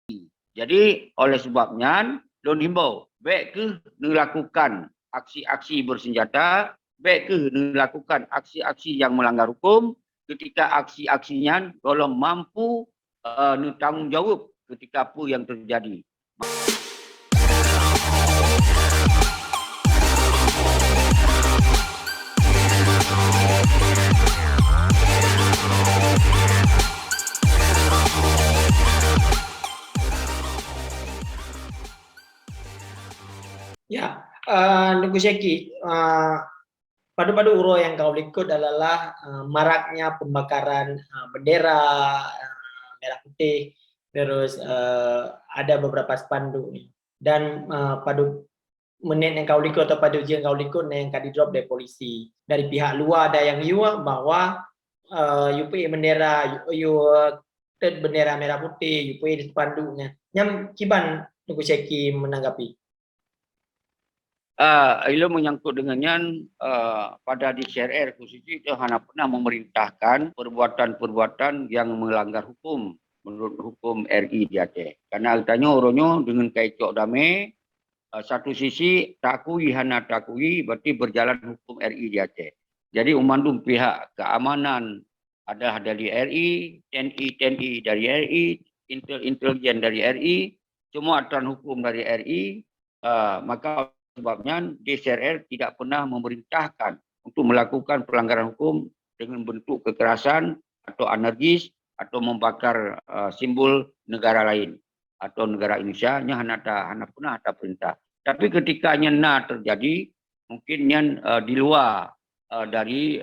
Jadi oleh sebabnya lon himbau baik ke melakukan aksi-aksi bersenjata, baik ke melakukan aksi-aksi yang melanggar hukum ketika aksi-aksinya kalau mampu tanggungjawab ketika apa yang terjadi. Ya, Nunggu Syeki, padu-padu uro yang kau ikut adalah maraknya pembakaran bendera merah putih, terus ada beberapa spanduk nih. Dan padu menit yang kau ikut atau pada ujian kau ikut yang kau di drop dari polisi. Dari pihak luar ada yang yua bahwa UPI bendera, bendera merah putih, UPI di spanduknya. Yang kiban Nunggu Syeki menanggapi? Ia menyangkut dengannya pada di CRR khususnya itu hanya pernah memerintahkan perbuatan-perbuatan yang melanggar hukum menurut hukum RI di Aceh. Karena katanya orangnya dengan kaicok damai, satu sisi takui berarti berjalan hukum RI di Aceh. Jadi umandum pihak keamanan ada dari RI, TNI dari RI, intelijen dari RI, semua aturan hukum dari RI, maka sebabnya DCRR tidak pernah memerintahkan untuk melakukan pelanggaran hukum dengan bentuk kekerasan atau anarkis atau membakar simbol negara lain atau negara Indonesia. Hanya pernah ada perintah. Tapi ketika nyena terjadi, mungkin yang di luar dari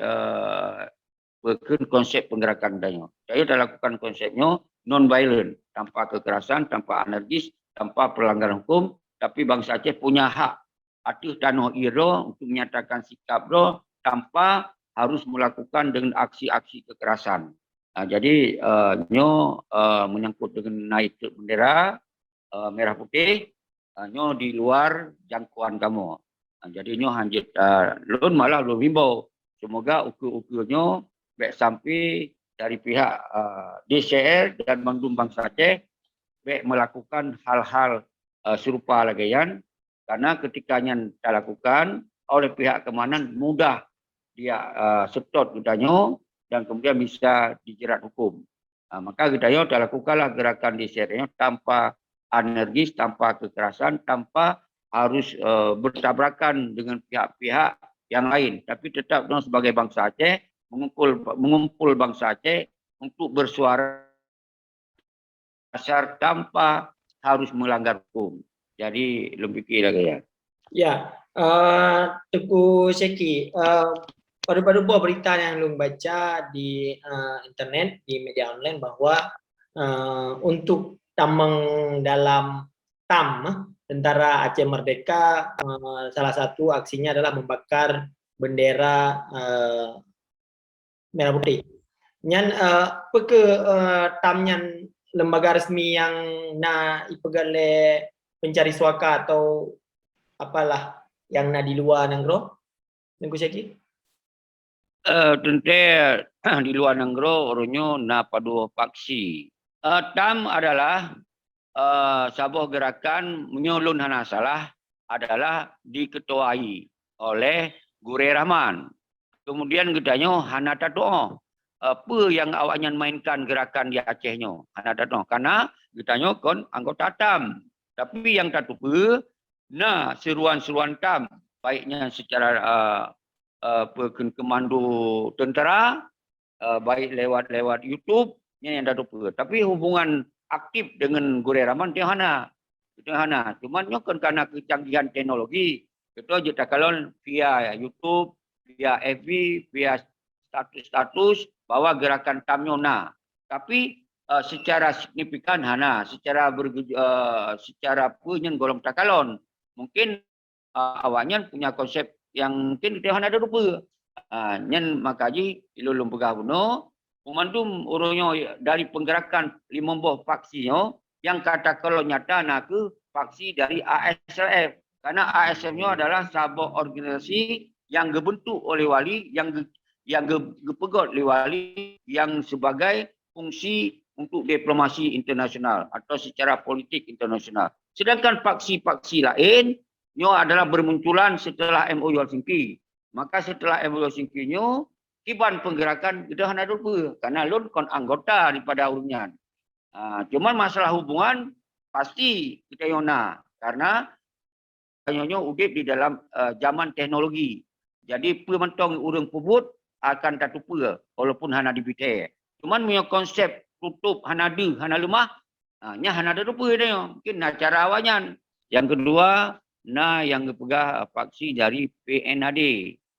konsep penggerakan danyo. Saya sudah lakukan konsepnya non-violent, tanpa kekerasan, tanpa anarkis, tanpa pelanggaran hukum, tapi bangsa Aceh punya hak atas tanah iro untuk menyatakan sikap do tanpa harus melakukan dengan aksi-aksi kekerasan. Jadi menyangkut dengan naik bendera merah putih, di luar jangkauan kamu. Jadi hanjit lun malah lu himbau semoga ukur-ukurnya baik sampai dari pihak DCR dan Bandung Bangsa Aceh baik melakukan hal-hal serupa lagi yang karena ketika yang dilakukan oleh pihak keamanan mudah dia setot gudanyo dan kemudian bisa dijerat hukum. Maka gudanyo dilakukanlah gerakan DCR tanpa anarkis, tanpa kekerasan, tanpa harus bertabrakan dengan pihak-pihak yang lain. Tapi tetap sebagai bangsa Aceh mengumpul bangsa Aceh untuk bersuara dasar tanpa harus melanggar hukum. Jadi lebih fikir lagi ya. Ya, Teguh Syeki, pada buah berita yang lu baca di internet, di media online bahwa untuk tambang dalam TAM, Tentara Aceh Merdeka, salah satu aksinya adalah membakar bendera merah putih. Nyan TAM nyan lembaga resmi yang ipegale pencari suaka atau apalah yang di luar Nanggro, Nunggu Syeki? Tentu di luar Nanggro orangnya padu paksi. TAM adalah sebuah gerakan menyulun hana salah adalah diketuai oleh Gure Rahman. Kemudian gedanya hana tato apa yang awaknya mainkan gerakan di Acehnya hana tato karena gedanya kon anggota TAM. Tapi yang tak lupa, seruan-seruan TAM, baiknya secara komando tentera, baik lewat YouTube, yang tak lupa. Tapi hubungan aktif dengan Gure Rahman, dia hana. Cuma kan karena kecanggihan teknologi, kita jika kalau via YouTube, via FB, via status-status, bahwa gerakan TAM-nya Tapi secara signifikan secara punya golong takalon mungkin awalnya punya konsep yang mungkin dia ada lupa nyen makaji ilulung pegahuno memandum urunyo dari penggerakan 15 faksinya yang kata kalau nyata ke faksi dari ASLF karena ASLF-nya adalah sebuah organisasi yang dibentuk oleh wali yang dipegot oleh wali yang sebagai fungsi untuk diplomasi internasional atau secara politik internasional. Sedangkan paksi-paksi lain nyo adalah bermunculan setelah MOU Helsinki. Maka setelah MOU Helsinki nyo kiban penggerakan kita hana lupa karena lun kon anggota daripada urunyan. Cuman masalah hubungan pasti kita yona karena nyo udip di dalam zaman teknologi. Jadi pementong urang pubut akan tak lupa walaupun hana dibite. Cuman punya konsep tutup hana lemah, nya hana lupa dia. Mungkin cara awanyan. Yang kedua, yang kepegah paksi dari PNAD.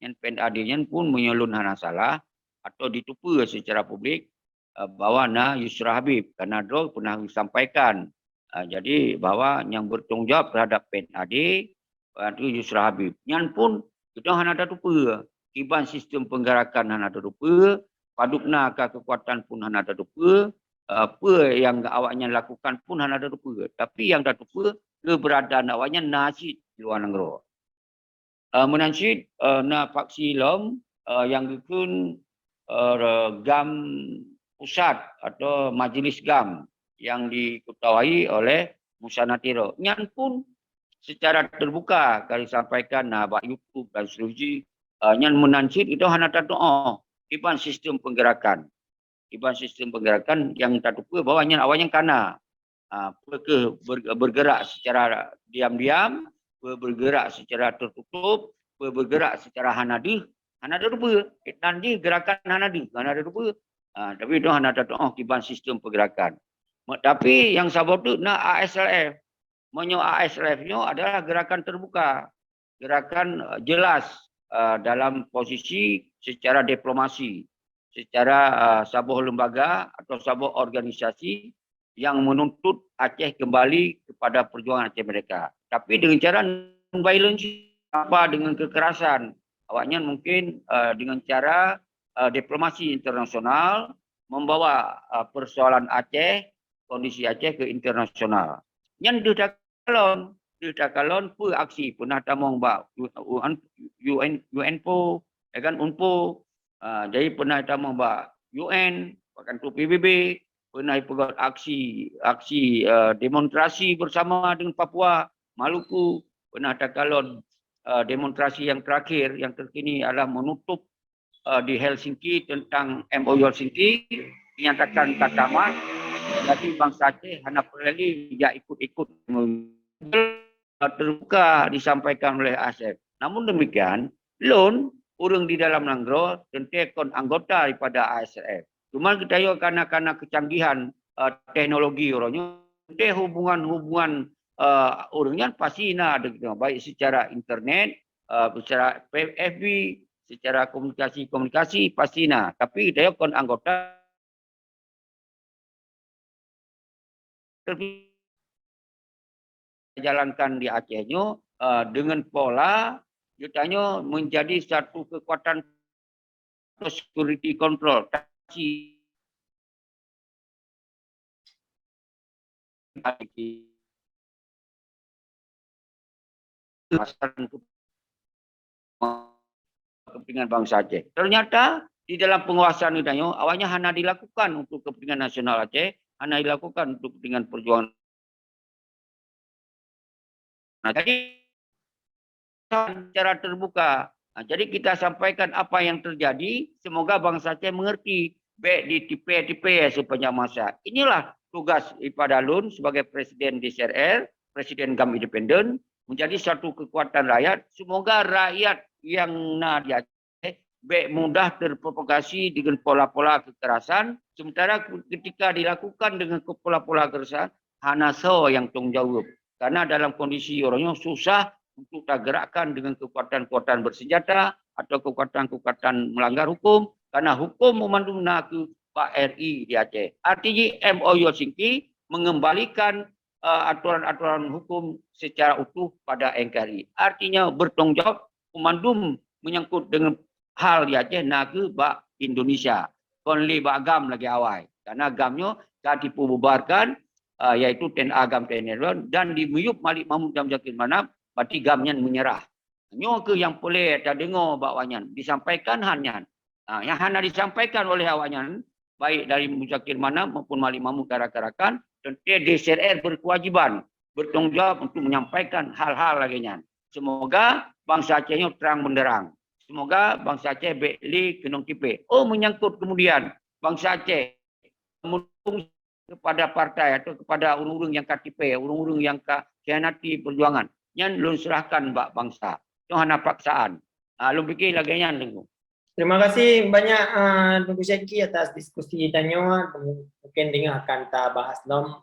Yang PNAD-nya pun menyelun hana salah atau ditupa secara publik bahwa Yusra Habib. Karena dia pernah disampaikan. Jadi bahwa yang bertanggung jawab terhadap PNAD itu Yusra Habib. Yang pun kita hana lupa. Kiban sistem penggerakan hana lupa. Padukna kekuatan pun hana lupa. Apa yang awaknya lakukan pun hana lupa. Tapi yang tak lupa keberadaan awaknya nasid di luar negara. Menansid paksi lom yang dikun GAM pusat atau majlis GAM yang diketuai oleh Musa Natiro. Yang pun secara terbuka kali sampaikan bak YouTube dan seterusnya yang menansid itu hana doa iban sistem penggerakan. Iban sistem penggerakan yang tak lupa bahwa awalnya kana bergerak secara diam-diam, bergerak secara tertutup, bergerak secara hanadi lupa. Nanti gerakan hanadi lupa. Tapi itu hana doa iban sistem penggerakan. Tapi yang sabar tu ASLF. Menyo ASLF-nya adalah gerakan terbuka. Gerakan jelas dalam posisi secara diplomasi. Secara sebuah lembaga atau sebuah organisasi yang menuntut Aceh kembali kepada perjuangan Aceh mereka. Tapi dengan cara non-violence, apa dengan kekerasan. Awaknya mungkin dengan cara diplomasi internasional membawa persoalan Aceh, kondisi Aceh ke internasional. Yang kalon pu aksi pernah tamong ba UNPO ya kan UNPO jadi pernah tamong ba UN bahkan tu PBB pernah pegat aksi demonstrasi bersama dengan Papua Maluku pernah kalon demonstrasi yang terakhir yang terkini adalah menutup di Helsinki tentang MOU Helsinki dinyatakan tak tamat. Tapi bangsa Aceh hanya perlu dia ikut-ikut terbuka disampaikan oleh ASEP. Namun demikian, lon orang di dalam negara tentu kon anggota daripada ASEP. Cuma kita yo karena kecanggihan teknologi orangnya, hubungan orangnya pasti ada baik secara internet, secara FB, secara komunikasi pasti Tapi kita yo kon anggota jalankan di Acehnya dengan pola ditanya menjadi satu kekuatan security control. Kepentingan bangsa Aceh. Ternyata di dalam penguasaan itu awalnya hanya dilakukan untuk kepentingan nasional Aceh, hanya dilakukan untuk kepentingan perjuangan. Jadi secara terbuka. Jadi kita sampaikan apa yang terjadi. Semoga bangsa Aceh mengerti. Baik di tipe-tipe sepanjang masa. Inilah tugas daripada Lun sebagai Presiden DCRR, Presiden GAM Independen, menjadi satu kekuatan rakyat. Semoga rakyat yang di Aceh baik mudah terprovokasi dengan pola-pola kekerasan. Sementara ketika dilakukan dengan pola-pola kekerasan, hanya yang tanggung jawab. Karena dalam kondisi orangnya susah untuk tergerakkan dengan kekuatan-kekuatan bersenjata atau kekuatan-kekuatan melanggar hukum. Karena hukum memandu ke Pak RI di Aceh. Artinya MOU Helsinki mengembalikan aturan-aturan hukum secara utuh pada NKRI. Artinya bertanggung jawab memandu menyangkut dengan hal di Aceh ke Pak Indonesia. Konli Pak GAM lagi awal. Karena GAM-nya telah dibubarkan yaitu TNA GAM TNI dan dimuyup Malik Mahmud Jam Zakir Manap, berarti GAM-nya menyerah. Nyo ke yang boleh tak dengar bakwanya disampaikan hanya yang hanya disampaikan oleh awaknya baik dari Muzakir Manaf maupun Malik Mahmud Karakan, dan DCRR berkewajiban bertanggung jawab untuk menyampaikan hal-hal lainnya. Semoga bangsa Aceh ini terang benderang. Semoga bangsa Aceh beli kenong tipe. Oh, menyangkut kemudian bangsa Aceh mendukung kepada partai atau kepada urung-urung yang katipe, urung-urung yang khianati perjuangan. Yang belum serahkan bangsa. Itu hanya paksaan. Lu pikir lagi yang tunggu. Terima kasih banyak Tunggu Syeki atas diskusi tanya. Mungkin dengan akan kita bahas dalam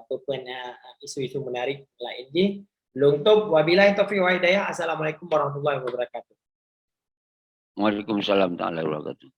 beberapa isu-isu menarik lain. Lungtup wabillahi taufiq wa hidayah. Assalamualaikum warahmatullahi wabarakatuh. Waalaikumsalam warahmatullahi wabarakatuh.